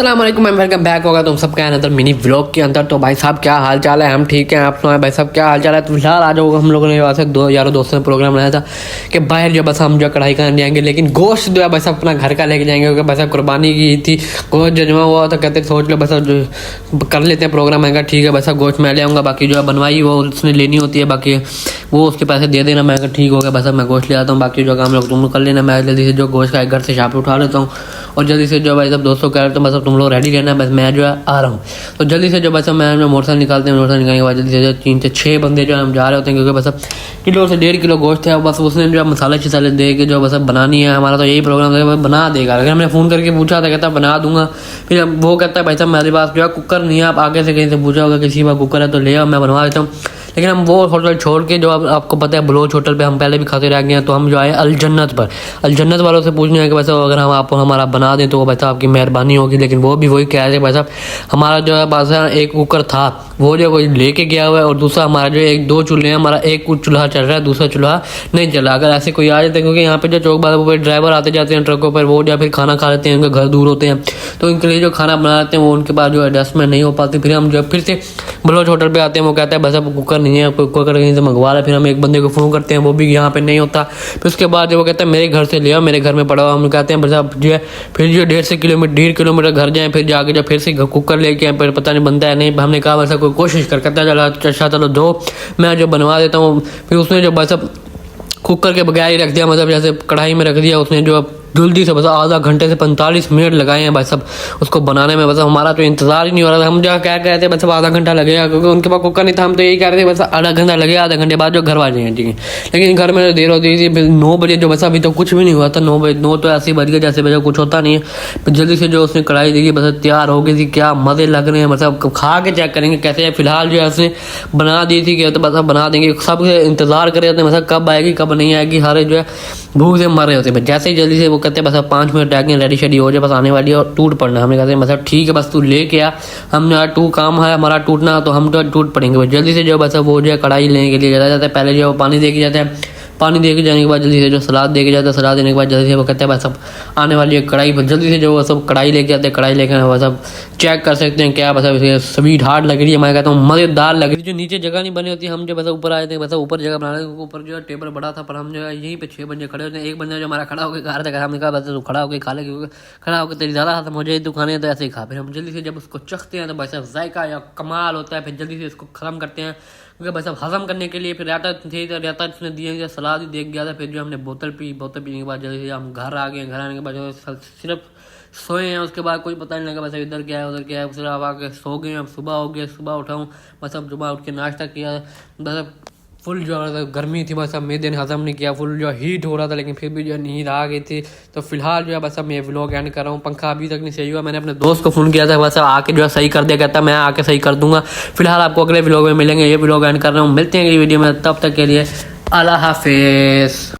अस्सलाम वालेकुम and welcome back होगा तुम सबका अनदर मिनी व्लॉग के अंदर। तो भाई साहब क्या हाल चाल है? हम ठीक हैं, आप सुनाए भाई साहब क्या हाल चाल है? तो फिलहाल आज होगा हम लोगों ने वहाँ से दो यारों दोस्तों ने प्रोग्राम बनाया था कि बाहर जो बस हम जो कढ़ाई करने जाएंगे, लेकिन गोश्त जो है बस अपना घर का लेके जाएंगे क्योंकि बस कुर्बानी की थी, गोश्त जजमा हुआ तो कहते सोच लो बस जो कर लेते हैं प्रोग्राम। मैं ठीक है बस गोश्त मैं ले आऊँगा, बाकी जो है बनवाई वो उसने लेनी होती है, बाकी वो उसके पैसे दे देना। मैं ठीक हो गया बस मैं गोश्त ले आता हूँ, बाकी जो काम लोग तुम लोग कर लेना। मैं जल्दी से जो गोश्त का घर से शाप उठा लेता हूँ और जल्दी से जो भाई सब दोस्तों कह रहे तो बस तुम लोग रेडी रहना, बस मैं जो है आ रहा हूँ। तो जल्दी से जो बस मैं मोटरसाइकिल निकालते हैं, मोटरसाइकिल निकालने के बाद जल्दी से जो 3 से 6 बंदे जो हम जा रहे होते हैं क्योंकि बस किलो से 1.5 किलो गोश्त है। बस उसने जो मसाले शसाले दे के जो बस बनानी है, हमारा तो यही प्रोग्राम है बना देगा। अगर हमने फ़ोन करके पूछा था कहता बना दूंगा, फिर वो कहता है भाई साहब मेरे पास जो है कुकर नहीं है, आप आगे से कहीं से पूछा होगा किसी का कुकर है तो ले आओ मैं बनवा देता हूँ। लेकिन हम वो होटल छोड़ के जो आपको पता है बलोच होटल पे हम पहले भी खाते रह गए हैं, तो हम जो आए अल जन्नत पर। अल जन्नत वालों से पूछने कि वैसे अगर हम आपको हमारा बना दें तो वैसा आपकी मेहरबानी होगी। लेकिन वो भी वही कह रहे थे भाई साहब हमारा जो है बस एक कुकर था वो जो कोई लेके गया हुआ है, और दूसरा हमारा जो 1-2 चूल्हे हैं, हमारा एक चूल्हा चल रहा है, दूसरा चूल्हा नहीं चला। अगर ऐसे कोई आ जाते हैं क्योंकि यहाँ पे जो चौक बाजार पर ड्राइवर आते जाते हैं ट्रकों पर, वो जो फिर खाना खा लेते हैं, उनके घर दूर होते हैं, तो इनके लिए जो खाना बनाते हैं वो उनके पास जो एडजस्टमेंट नहीं हो पाती। फिर हम जो फिर से बलोच होटल पे आते हैं, वो कहता है बस अब कुकर नहीं है, कुकर कहीं से मंगवा रहे। फिर हम एक बंदे को फ़ोन करते हैं, वो भी यहाँ पे नहीं होता। फिर उसके बाद जो वो कहता है मेरे घर से ले आओ, मेरे घर में पड़ा हुआ। हम कहते हैं बस अब जो है फिर जो 1.5 किलोमीटर घर जाएँ, फिर जाके जब फिर से कुकर लेके आए, फिर पता नहीं बनता है नहीं। हमने कहा वैसा कोई कोशिश कर कहता चला अच्छा चलो दो मैं जो बनवा देता हूँ। फिर उसने जो बस अब कुकर के बगैर ही रख दिया, मतलब जैसे कढ़ाई में रख दिया उसने, जो जल्दी से बस आधा घंटे से 45 मिनट लगाए हैं भाई सब उसको बनाने में। बस हमारा तो इंतजार ही नहीं हो रहा था। हम जो क्या कह रहे थे बस आधा घंटा लगेगा क्योंकि उनके पास कुकर नहीं था। हम तो यही कह रहे थे बस आधा घंटा लगेगा, आधा घंटे बाद जो घर आ जाएंगे ठीक है। लेकिन घर में देर होती थी, फिर 9 बजे जो बस अभी तो कुछ भी नहीं हुआ था। 9 बजे 9 तो ऐसे ही बज गए जैसे बजे कुछ होता नहीं है। फिर जल्दी से जो उसने कढ़ाई देखी बस तैयार हो गई थी, क्या मज़े लग रहे हैं, मतलब खा के चेक करेंगे कैसे है। फिलहाल जो है उसने बना दी थी कि तो बस बना देंगे, सब इंतजार कर रहे होते हैं मतलब कब आएगी कब नहीं आएगी, सारे जो है भूख से मर रहे होते हैं। जैसे ही जल्दी से वो कहते हैं बस 5 मिनट रह गए रेडी शेडी हो जाए, बस आने वाली है और टूट पड़ना। हमने कहते हैं मतलब ठीक है बस तू लेके आ, हम टू काम है हमारा टूटना, तो हम तो टूट पड़ेंगे। जल्दी से जो बस वो जो है कढ़ाई लेने के लिए चला जाता है। पहले जो पानी दे के जाता है, पानी दे के जाने के बाद जल्दी से जो सलाद दे के जाता है, सलाद देने के बाद जल्दी से वो कहते हैं बस अब आने वाली है कढ़ाई। पर जल्दी से जो वो सब कढ़ाई लेके आते हैं, कढ़ाई लेकर वो सब चेक कर सकते हैं क्या बस स्वीट हार्ड लग रही है, मैं कहता हूँ मज़ेदार लग रही है। जो नीचे जगह नहीं बनी होती, हम जो बस ऊपर आए थे बस ऊपर जगह बनाने के ऊपर जो है टेबल बड़ा था, पर हम जो है यहीं पे 6 बंदे खड़े होते हैं। एक बंदा जो हमारा खड़ा होकर खा रहा था, हमने कहा बस तू खड़ा होकर खा ले क्योंकि खड़ा होकर तेरी ज़्यादा खत्म हो जाए, तू खाने तो ऐसे ही खा। फिर हम जल्दी से जब उसको चखते हैं तो बस जायका या कमाल होता है। फिर जल्दी से इसको ख़त्म करते हैं क्योंकि बस अब हज़म करने के लिए फिर रायता थे तो रायता उसने दिया, सलाद ही देख गया था। फिर जो हमने बोतल पी, बोतल पीने के बाद जल्दी से हम घर आ गए। घर आने के बाद जो सिर्फ सोए हैं, उसके बाद कोई पता नहीं लगा बस इधर क्या है उधर क्या है। सिर्फ अब आके सो गए। अब सुबह हो गया, सुबह उठाऊँ बस अब सुबह उठ के नाश्ता किया, बस फुल जो गर्मी थी बस अब मेरे दिन हज़म नहीं किया, फुल जो हीट हो रहा था, लेकिन फिर भी जो नींद आ गई थी। तो फिलहाल जो है बस अब मैं व्लॉग एंड कर रहा हूँ। पंखा अभी तक नहीं सही हुआ, मैंने अपने दोस्त को फ़ोन किया था बस आके जो है सही कर दिया, कहता मैं आके सही कर दूंगा। फिलहाल आपको अगले व्लॉग में मिलेंगे, ये व्लॉग एंड कर रहा हूँ। मिलते हैं अगली वीडियो में, तब तक के लिए अल्लाह हाफिज़।